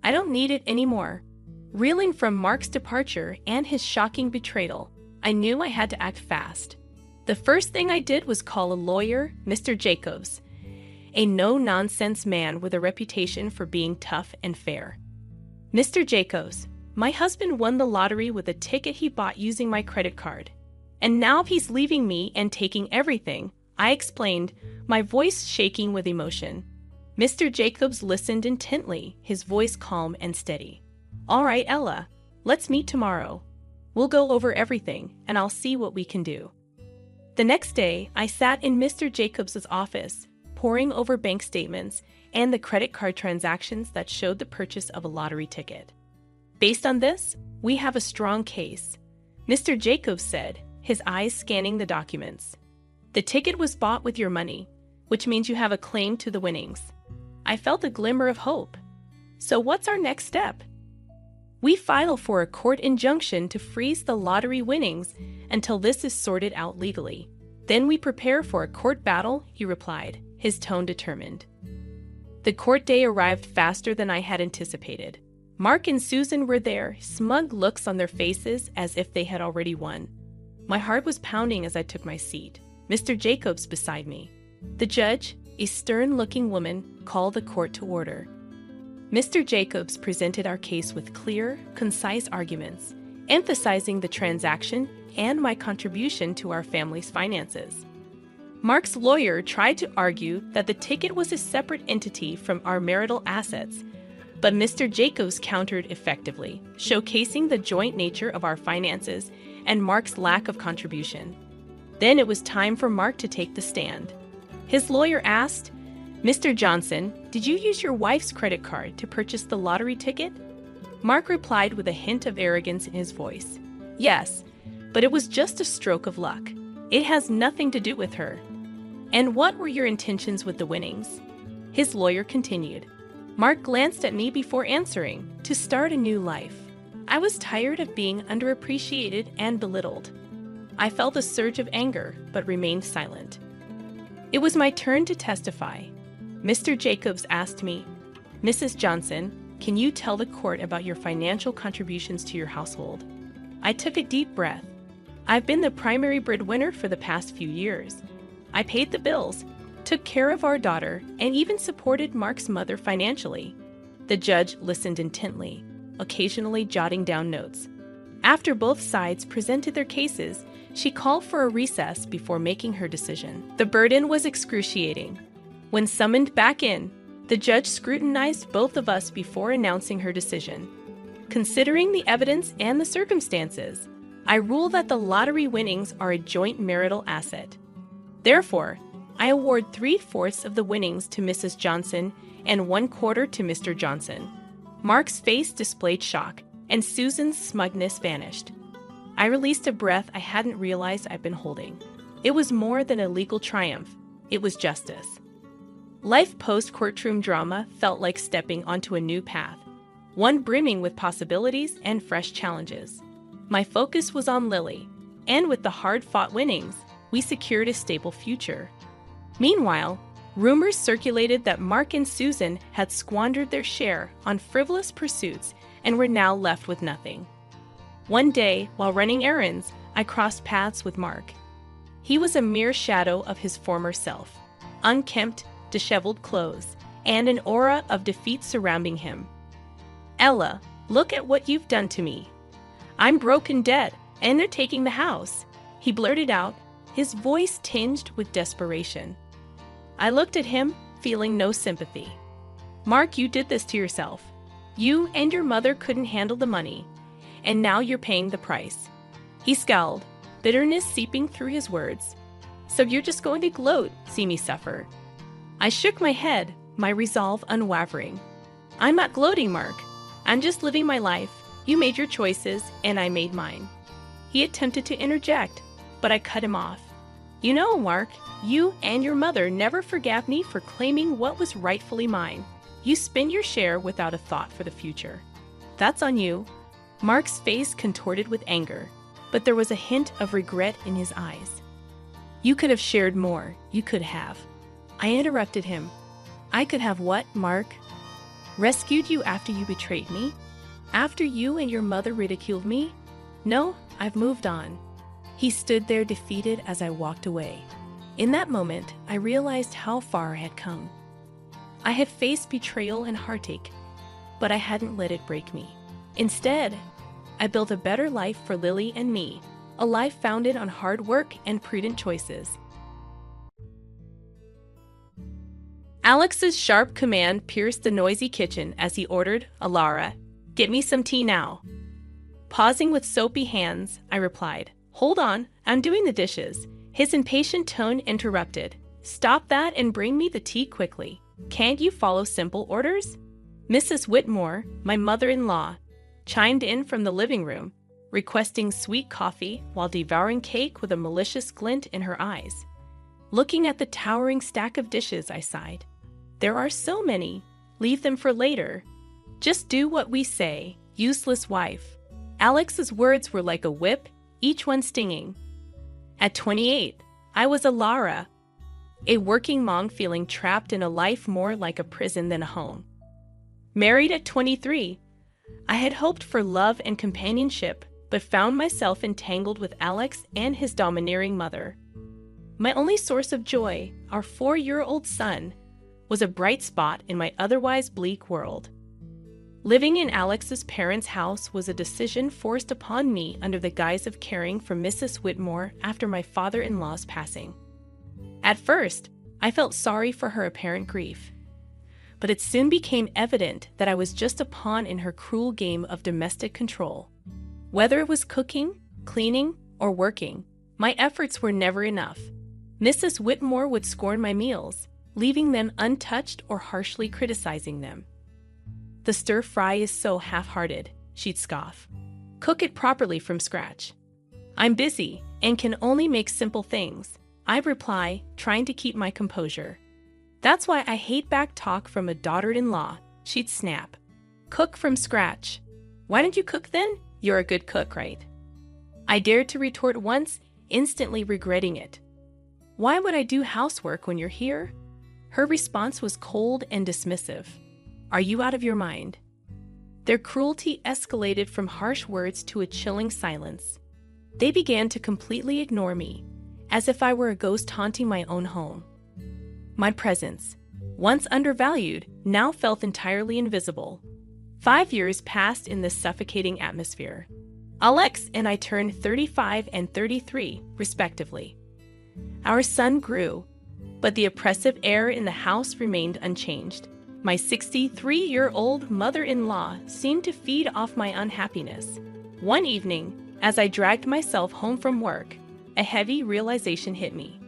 I don't need it anymore. Reeling from Mark's departure and his shocking betrayal, I knew I had to act fast. The first thing I did was call a lawyer, Mr. Jacobs, a no-nonsense man with a reputation for being tough and fair. Mr. Jacobs, my husband won the lottery with a ticket he bought using my credit card. And now he's leaving me and taking everything, I explained, my voice shaking with emotion. Mr. Jacobs listened intently, his voice calm and steady. All right, Ella, let's meet tomorrow. We'll go over everything, and I'll see what we can do. The next day, I sat in Mr. Jacobs' office, poring over bank statements and the credit card transactions that showed the purchase of a lottery ticket. Based on this, we have a strong case, Mr. Jacobs said, his eyes scanning the documents. The ticket was bought with your money, which means you have a claim to the winnings. I felt a glimmer of hope. So what's our next step? We file for a court injunction to freeze the lottery winnings until this is sorted out legally. Then we prepare for a court battle, he replied, his tone determined. The court day arrived faster than I had anticipated. Mark and Susan were there, smug looks on their faces as if they had already won. My heart was pounding as I took my seat, Mr. Jacobs beside me. The judge, a stern-looking woman, called the court to order. Mr. Jacobs presented our case with clear, concise arguments, emphasizing the transaction and my contribution to our family's finances. Mark's lawyer tried to argue that the ticket was a separate entity from our marital assets, but Mr. Jacobs countered effectively, showcasing the joint nature of our finances and Mark's lack of contribution. Then it was time for Mark to take the stand. His lawyer asked, Mr. Johnson, did you use your wife's credit card to purchase the lottery ticket? Mark replied with a hint of arrogance in his voice. Yes, but it was just a stroke of luck. It has nothing to do with her. And what were your intentions with the winnings? His lawyer continued. Mark glanced at me before answering, to start a new life. I was tired of being underappreciated and belittled. I felt a surge of anger, but remained silent. It was my turn to testify. Mr. Jacobs asked me, Mrs. Johnson, can you tell the court about your financial contributions to your household? I took a deep breath. I've been the primary breadwinner for the past few years. I paid the bills, took care of our daughter, and even supported Mark's mother financially. The judge listened intently, occasionally jotting down notes. After both sides presented their cases, she called for a recess before making her decision. The burden was excruciating. When summoned back in, the judge scrutinized both of us before announcing her decision. Considering the evidence and the circumstances, I rule that the lottery winnings are a joint marital asset. Therefore, I award 3/4 of the winnings to Mrs. Johnson and 1/4 to Mr. Johnson. Mark's face displayed shock, and Susan's smugness vanished. I released a breath I hadn't realized I'd been holding. It was more than a legal triumph. It was justice. Life post-courtroom drama felt like stepping onto a new path, one brimming with possibilities and fresh challenges. My focus was on Lily, and with the hard-fought winnings, we secured a stable future. Meanwhile, rumors circulated that Mark and Susan had squandered their share on frivolous pursuits and were now left with nothing. One day, while running errands, I crossed paths with Mark. He was a mere shadow of his former self, unkempt, disheveled clothes, and an aura of defeat surrounding him. "Ella, look at what you've done to me. I'm broke and dead, and they're taking the house," he blurted out, his voice tinged with desperation. I looked at him, feeling no sympathy. "Mark, you did this to yourself. You and your mother couldn't handle the money, and now you're paying the price." He scowled, bitterness seeping through his words. "So you're just going to gloat, see me suffer?" I shook my head, my resolve unwavering. "I'm not gloating, Mark. I'm just living my life. You made your choices, and I made mine." He attempted to interject, but I cut him off. "You know, Mark, you and your mother never forgave me for claiming what was rightfully mine. You spend your share without a thought for the future. That's on you." Mark's face contorted with anger, but there was a hint of regret in his eyes. "You could have shared more. You could have." I interrupted him. "I could have what, Mark? Rescued you after you betrayed me? After you and your mother ridiculed me? No, I've moved on." He stood there defeated as I walked away. In that moment, I realized how far I had come. I had faced betrayal and heartache, but I hadn't let it break me. Instead, I built a better life for Lily and me, a life founded on hard work and prudent choices. Alex's sharp command pierced the noisy kitchen as he ordered, "Alara, get me some tea now." Pausing with soapy hands, I replied, "Hold on, I'm doing the dishes." His impatient tone interrupted. "Stop that and bring me the tea quickly. Can't you follow simple orders?" Mrs. Whitmore, my mother-in-law, chimed in from the living room, requesting sweet coffee while devouring cake with a malicious glint in her eyes. Looking at the towering stack of dishes, I sighed. "There are so many. Leave them for later. Just do what we say, useless wife." Alex's words were like a whip, each one stinging. At 28, I was a Lara, a working mom feeling trapped in a life more like a prison than a home. Married at 23, I had hoped for love and companionship, but found myself entangled with Alex and his domineering mother. My only source of joy, our 4-year-old son, was a bright spot in my otherwise bleak world. Living in Alex's parents' house was a decision forced upon me under the guise of caring for Mrs. Whitmore after my father-in-law's passing. At first, I felt sorry for her apparent grief, but it soon became evident that I was just a pawn in her cruel game of domestic control. Whether it was cooking, cleaning, or working, my efforts were never enough. Mrs. Whitmore would scorn my meals, leaving them untouched or harshly criticizing them. "The stir-fry is so half-hearted," she'd scoff. "Cook it properly from scratch." "I'm busy and can only make simple things," I'd reply, trying to keep my composure. "That's why I hate back talk from a daughter-in-law," she'd snap. "Cook from scratch. Why don't you cook then? You're a good cook, right?" I dared to retort once, instantly regretting it. "Why would I do housework when you're here?" Her response was cold and dismissive. "Are you out of your mind?" Their cruelty escalated from harsh words to a chilling silence. They began to completely ignore me, as if I were a ghost haunting my own home. My presence, once undervalued, now felt entirely invisible. 5 years passed in this suffocating atmosphere. Alex and I turned 35 and 33, respectively. Our son grew, but the oppressive air in the house remained unchanged. My 63-year-old mother-in-law seemed to feed off my unhappiness. One evening, As I dragged myself home from work, a heavy realization hit me.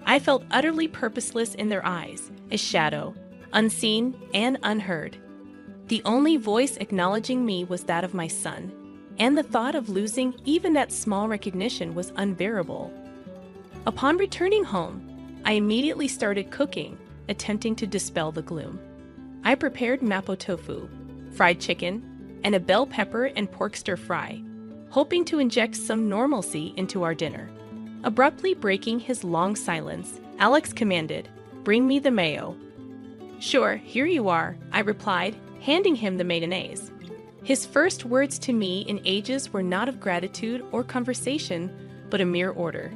I felt utterly purposeless in their eyes, a shadow, unseen and unheard. The only voice acknowledging me was that of my son, and the thought of losing even that small recognition was unbearable. Upon returning home, I immediately started cooking, attempting to dispel the gloom. I prepared mapo tofu, fried chicken, and a bell pepper and pork stir-fry, hoping to inject some normalcy into our dinner. Abruptly breaking his long silence, Alex commanded, "Bring me the mayo." "Sure, here you are," I replied, handing him the mayonnaise. His first words to me in ages were not of gratitude or conversation, but a mere order.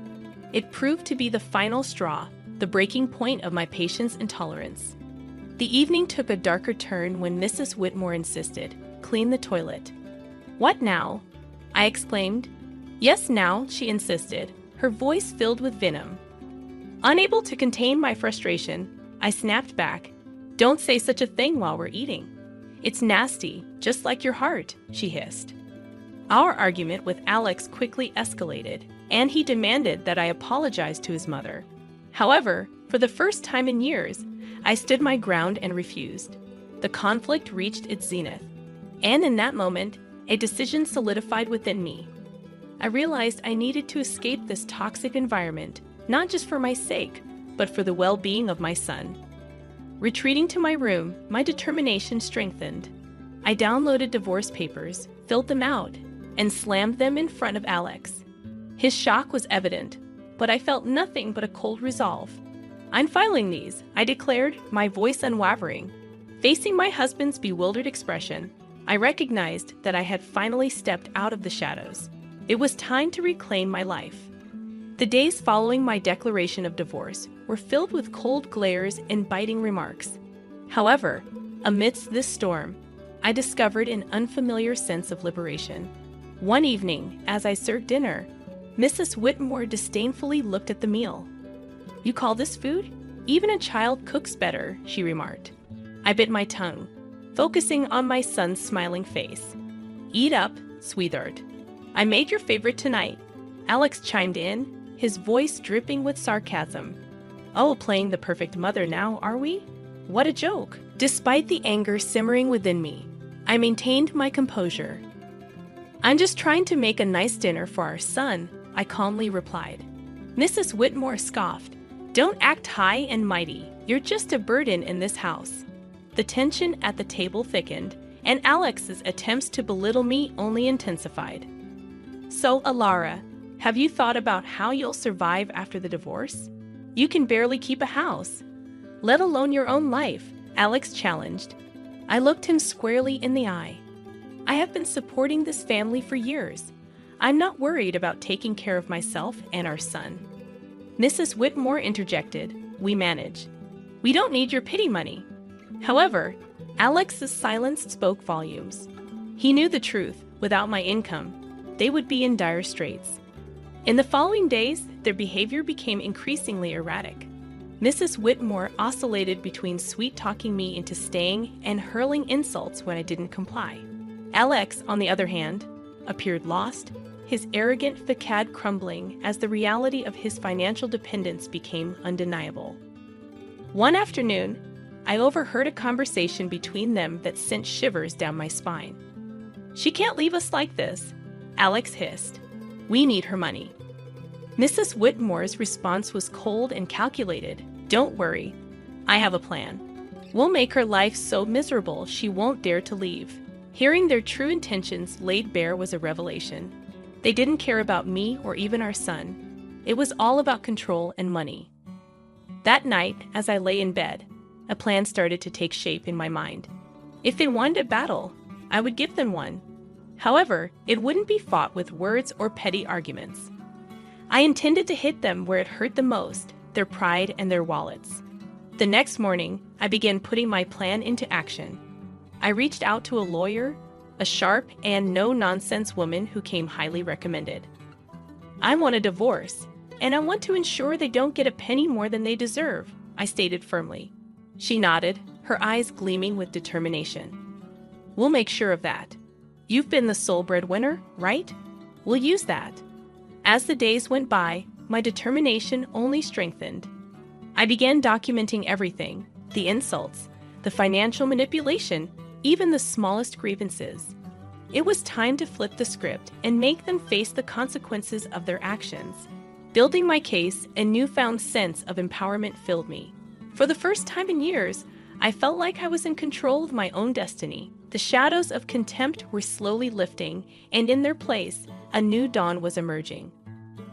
It proved to be the final straw, the breaking point of my patience and tolerance. The evening took a darker turn when Mrs. Whitmore insisted, "Clean the toilet." "What now?" I exclaimed. "Yes, now," she insisted, her voice filled with venom. Unable to contain my frustration, I snapped back, "Don't say such a thing while we're eating. It's nasty, just like your heart," she hissed. Our argument with Alex quickly escalated, and he demanded that I apologize to his mother. However, for the first time in years, I stood my ground and refused. The conflict reached its zenith, and in that moment, a decision solidified within me. I realized I needed to escape this toxic environment, not just for my sake, but for the well-being of my son. Retreating to my room, my determination strengthened. I downloaded divorce papers, filled them out, and slammed them in front of Alex. His shock was evident, but I felt nothing but a cold resolve. "I'm filing these," I declared, my voice unwavering. Facing my husband's bewildered expression, I recognized that I had finally stepped out of the shadows. It was time to reclaim my life. The days following my declaration of divorce were filled with cold glares and biting remarks. However, amidst this storm, I discovered an unfamiliar sense of liberation. One evening, as I served dinner, Mrs. Whitmore disdainfully looked at the meal. "You call this food? Even a child cooks better," she remarked. I bit my tongue, focusing on my son's smiling face. "Eat up, sweetheart. I made your favorite tonight," Alex chimed in, his voice dripping with sarcasm. "Oh, playing the perfect mother now, are we? What a joke." Despite the anger simmering within me, I maintained my composure. "I'm just trying to make a nice dinner for our son," I calmly replied. Mrs. Whitmore scoffed. "Don't act high and mighty. You're just a burden in this house." The tension at the table thickened, and Alex's attempts to belittle me only intensified. "So, Alara, have you thought about how you'll survive after the divorce? You can barely keep a house, let alone your own life," Alex challenged. I looked him squarely in the eye. "I have been supporting this family for years. I'm not worried about taking care of myself and our son." Mrs. Whitmore interjected, "We manage. We don't need your pity money." However, Alex's silence spoke volumes. He knew the truth. Without my income, they would be in dire straits. In the following days, their behavior became increasingly erratic. Mrs. Whitmore oscillated between sweet-talking me into staying and hurling insults when I didn't comply. Alex, on the other hand, appeared lost, his arrogant facade crumbling as the reality of his financial dependence became undeniable. One afternoon, I overheard a conversation between them that sent shivers down my spine. "She can't leave us like this," Alex hissed. "We need her money." Mrs. Whitmore's response was cold and calculated. "Don't worry, I have a plan. We'll make her life so miserable she won't dare to leave." Hearing their true intentions laid bare was a revelation. They didn't care about me or even our son. It was all about control and money. That night, as I lay in bed, a plan started to take shape in my mind. If they wanted a battle, I would give them one. However, it wouldn't be fought with words or petty arguments. I intended to hit them where it hurt the most, their pride and their wallets. The next morning, I began putting my plan into action. I reached out to a lawyer, a sharp and no-nonsense woman who came highly recommended. "I want a divorce, and I want to ensure they don't get a penny more than they deserve," I stated firmly. She nodded, her eyes gleaming with determination. "We'll make sure of that. You've been the sole breadwinner, right?" We'll use that. As the days went by, my determination only strengthened. I began documenting everything: the insults, the financial manipulation, even the smallest grievances. It was time to flip the script and make them face the consequences of their actions. Building my case, a newfound sense of empowerment filled me. For the first time in years, I felt like I was in control of my own destiny. The shadows of contempt were slowly lifting, and in their place, a new dawn was emerging.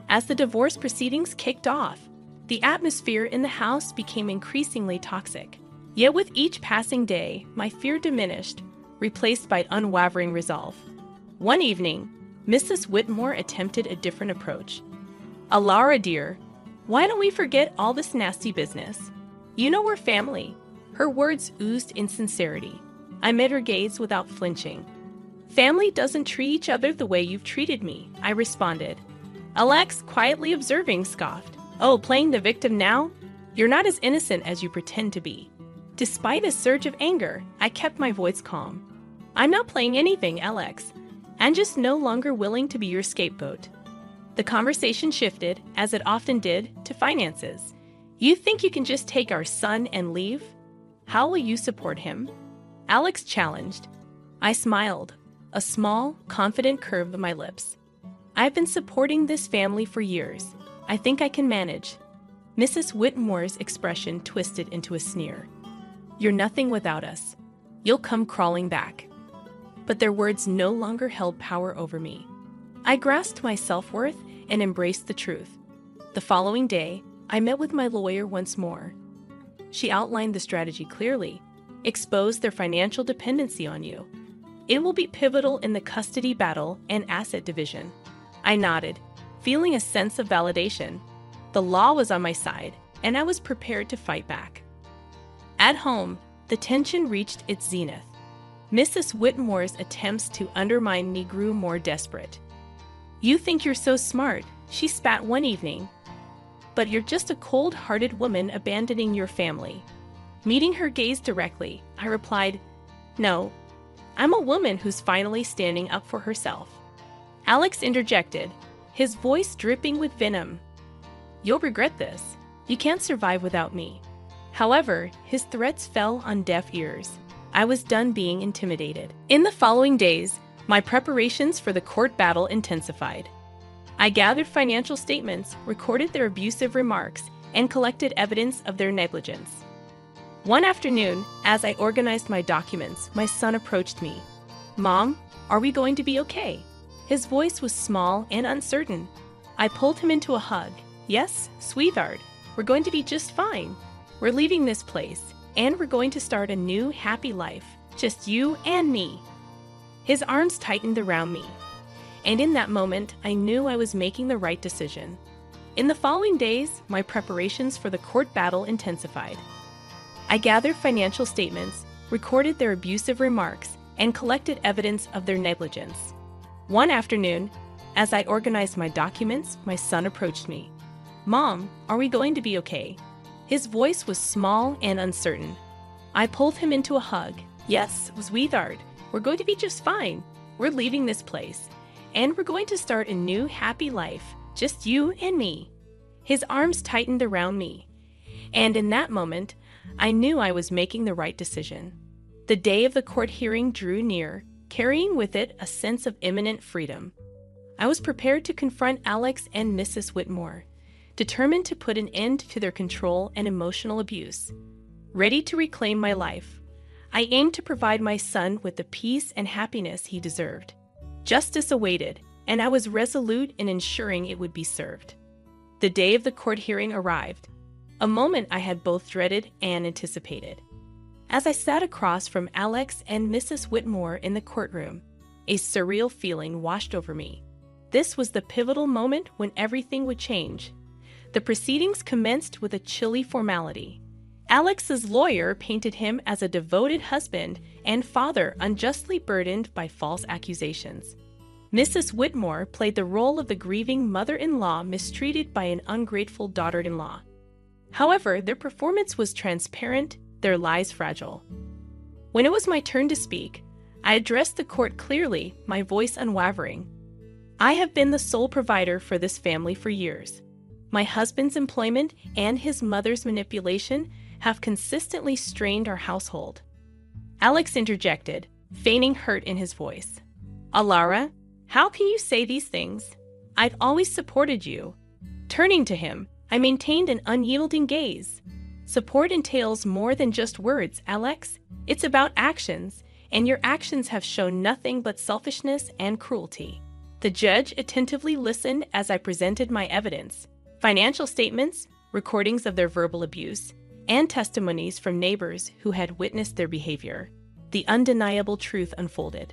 As the divorce proceedings kicked off, the atmosphere in the house became increasingly toxic. Yet with each passing day, my fear diminished, replaced by unwavering resolve. One evening, Mrs. Whitmore attempted a different approach. "Alara, dear, why don't we forget all this nasty business? You know we're family." Her words oozed insincerity. I met her gaze without flinching. "Family doesn't treat each other the way you've treated me," I responded. Alex, quietly observing, scoffed. "Oh, playing the victim now? You're not as innocent as you pretend to be." Despite a surge of anger, I kept my voice calm. "I'm not playing anything, Alex. I'm just no longer willing to be your scapegoat." The conversation shifted, as it often did, to finances. "You think you can just take our son and leave? How will you support him?" Alex challenged. I smiled, a small, confident curve of my lips. "I've been supporting this family for years. I think I can manage." Mrs. Whitmore's expression twisted into a sneer. "You're nothing without us. You'll come crawling back." But their words no longer held power over me. I grasped my self-worth and embraced the truth. The following day, I met with my lawyer once more. She outlined the strategy clearly: expose their financial dependency on you. It will be pivotal in the custody battle and asset division. I nodded, feeling a sense of validation. The law was on my side, and I was prepared to fight back. At home, the tension reached its zenith. Mrs. Whitmore's attempts to undermine me grew more desperate. "You think you're so smart," she spat one evening, "but you're just a cold-hearted woman abandoning your family." Meeting her gaze directly, I replied, "No, I'm a woman who's finally standing up for herself." Alex interjected, his voice dripping with venom. "You'll regret this. You can't survive without me." However, his threats fell on deaf ears. I was done being intimidated. In the following days, my preparations for the court battle intensified. I gathered financial statements, recorded their abusive remarks, and collected evidence of their negligence. One afternoon, as I organized my documents, my son approached me. "Mom, are we going to be okay?" His voice was small and uncertain. I pulled him into a hug. "Yes, sweetheart, we're going to be just fine. We're leaving this place, and we're going to start a new, happy life, just you and me." His arms tightened around me, and in that moment, I knew I was making the right decision. In the following days, my preparations for the court battle intensified. I gathered financial statements, recorded their abusive remarks, and collected evidence of their negligence. One afternoon, as I organized my documents, my son approached me. "Mom, are we going to be okay?" His voice was small and uncertain. I pulled him into a hug. "Yes, sweetheart, we're going to be just fine. We're leaving this place, and we're going to start a new, happy life, just you and me." His arms tightened around me, and in that moment, I knew I was making the right decision. The day of the court hearing drew near, carrying with it a sense of imminent freedom. I was prepared to confront Alex and Mrs. Whitmore, determined to put an end to their control and emotional abuse. Ready to reclaim my life, I aimed to provide my son with the peace and happiness he deserved. Justice awaited, and I was resolute in ensuring it would be served. The day of the court hearing arrived, a moment I had both dreaded and anticipated. As I sat across from Alex and Mrs. Whitmore in the courtroom, a surreal feeling washed over me. This was the pivotal moment when everything would change. The proceedings commenced with a chilly formality. Alex's lawyer painted him as a devoted husband and father unjustly burdened by false accusations. Mrs. Whitmore played the role of the grieving mother-in-law mistreated by an ungrateful daughter-in-law. However, their performance was transparent, their lies fragile. When it was my turn to speak, I addressed the court clearly, my voice unwavering. I have been the sole provider for this family for years. My husband's employment and his mother's manipulation have consistently strained our household. Alex interjected, feigning hurt in his voice. Alara, how can you say these things? I've always supported you. Turning to him, I maintained an unyielding gaze. Support entails more than just words, Alex. It's about actions, and your actions have shown nothing but selfishness and cruelty. The judge attentively listened as I presented my evidence, financial statements, recordings of their verbal abuse, and testimonies from neighbors who had witnessed their behavior. The undeniable truth unfolded.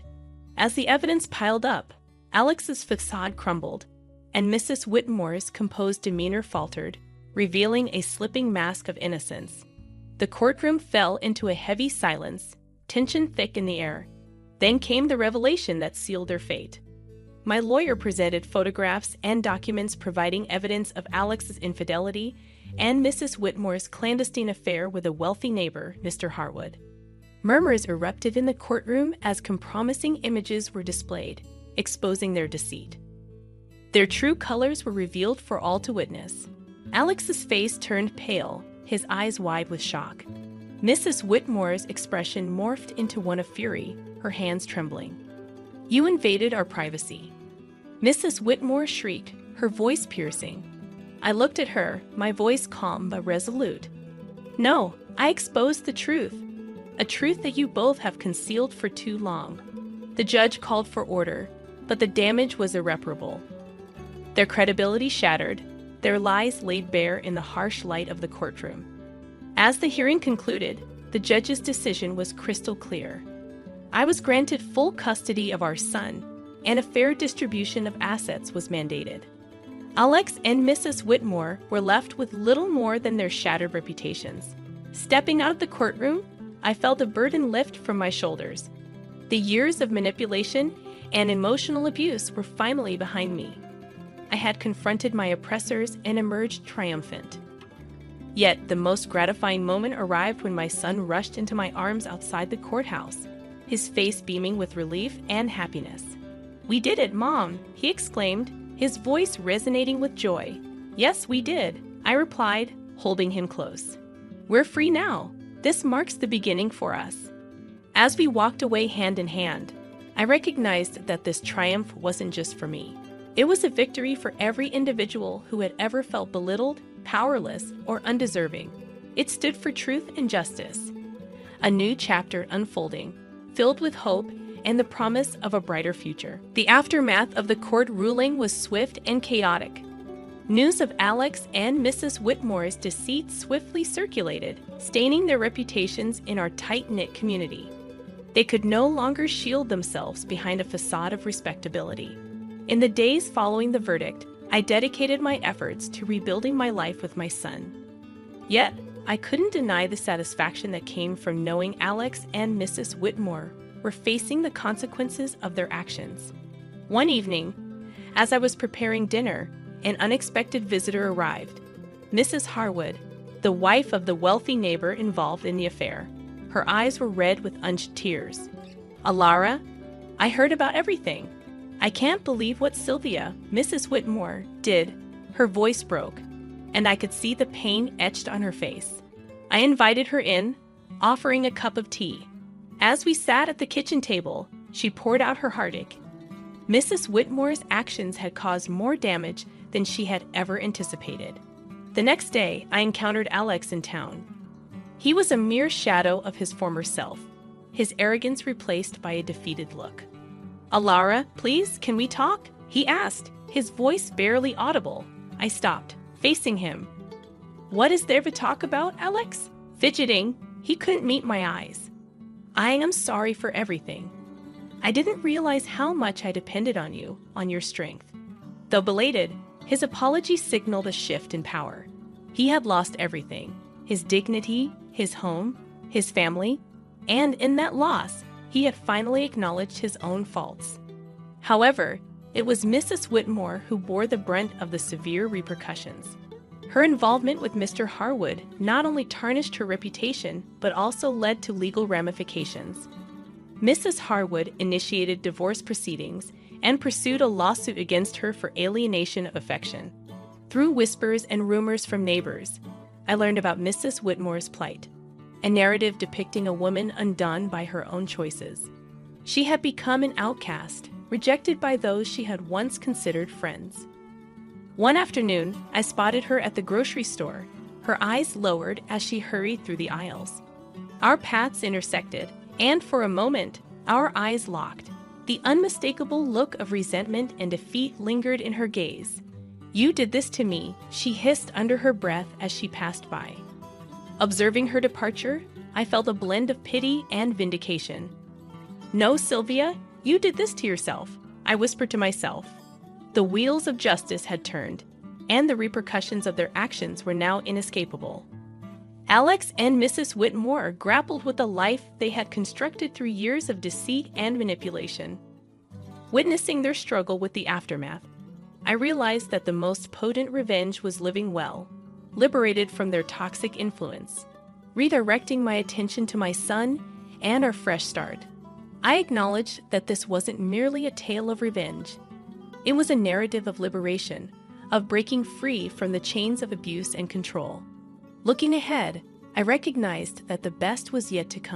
As the evidence piled up, Alex's facade crumbled, and Mrs. Whitmore's composed demeanor faltered, revealing a slipping mask of innocence. The courtroom fell into a heavy silence, tension thick in the air. Then came the revelation that sealed their fate. My lawyer presented photographs and documents providing evidence of Alex's infidelity and Mrs. Whitmore's clandestine affair with a wealthy neighbor, Mr. Harwood. Murmurs erupted in the courtroom as compromising images were displayed, exposing their deceit. Their true colors were revealed for all to witness. Alex's face turned pale, his eyes wide with shock. Mrs. Whitmore's expression morphed into one of fury, her hands trembling. You invaded our privacy. Mrs. Whitmore shrieked, her voice piercing. I looked at her, my voice calm but resolute. No, I exposed the truth. A truth that you both have concealed for too long. The judge called for order, but the damage was irreparable. Their credibility shattered, their lies laid bare in the harsh light of the courtroom. As the hearing concluded, the judge's decision was crystal clear. I was granted full custody of our son, and a fair distribution of assets was mandated. Alex and Mrs. Whitmore were left with little more than their shattered reputations. Stepping out of the courtroom, I felt a burden lift from my shoulders. The years of manipulation and emotional abuse were finally behind me. I had confronted my oppressors and emerged triumphant. Yet the most gratifying moment arrived when my son rushed into my arms outside the courthouse, his face beaming with relief and happiness. We did it, Mom, he exclaimed, his voice resonating with joy. Yes, we did, I replied, holding him close. We're free now. This marks the beginning for us. As we walked away hand in hand, I recognized that this triumph wasn't just for me. It was a victory for every individual who had ever felt belittled, powerless, or undeserving. It stood for truth and justice. A new chapter unfolding, filled with hope and the promise of a brighter future. The aftermath of the court ruling was swift and chaotic. News of Alex and Mrs. Whitmore's deceit swiftly circulated, staining their reputations in our tight-knit community. They could no longer shield themselves behind a facade of respectability. In the days following the verdict, I dedicated my efforts to rebuilding my life with my son. Yet, I couldn't deny the satisfaction that came from knowing Alex and Mrs. Whitmore were facing the consequences of their actions. One evening, as I was preparing dinner, an unexpected visitor arrived. Mrs. Harwood, the wife of the wealthy neighbor involved in the affair. Her eyes were red with unshed tears. Alara, I heard about everything. I can't believe what Sylvia, Mrs. Whitmore, did. Her voice broke, and I could see the pain etched on her face. I invited her in, offering a cup of tea. As we sat at the kitchen table, she poured out her heartache. Mrs. Whitmore's actions had caused more damage than she had ever anticipated. The next day, I encountered Alex in town. He was a mere shadow of his former self, his arrogance replaced by a defeated look. Alara, please, can we talk? He asked, his voice barely audible. I stopped, facing him. What is there to talk about, Alex? Fidgeting, he couldn't meet my eyes. I am sorry for everything. I didn't realize how much I depended on you, on your strength. Though belated, his apology signaled a shift in power. He had lost everything, his dignity, his home, his family, and in that loss, he had finally acknowledged his own faults. However, it was Mrs. Whitmore who bore the brunt of the severe repercussions. Her involvement with Mr. Harwood not only tarnished her reputation, but also led to legal ramifications. Mrs. Harwood initiated divorce proceedings and pursued a lawsuit against her for alienation of affection. Through whispers and rumors from neighbors, I learned about Mrs. Whitmore's plight, a narrative depicting a woman undone by her own choices. She had become an outcast, rejected by those she had once considered friends. One afternoon, I spotted her at the grocery store, her eyes lowered as she hurried through the aisles. Our paths intersected, and for a moment, our eyes locked. The unmistakable look of resentment and defeat lingered in her gaze. "You did this to me," she hissed under her breath as she passed by. Observing her departure, I felt a blend of pity and vindication. "No, Sylvia, you did this to yourself," I whispered to myself. The wheels of justice had turned, and the repercussions of their actions were now inescapable. Alex and Mrs. Whitmore grappled with the life they had constructed through years of deceit and manipulation. Witnessing their struggle with the aftermath, I realized that the most potent revenge was living well, liberated from their toxic influence, redirecting my attention to my son and our fresh start. I acknowledged that this wasn't merely a tale of revenge. It was a narrative of liberation, of breaking free from the chains of abuse and control. Looking ahead, I recognized that the best was yet to come.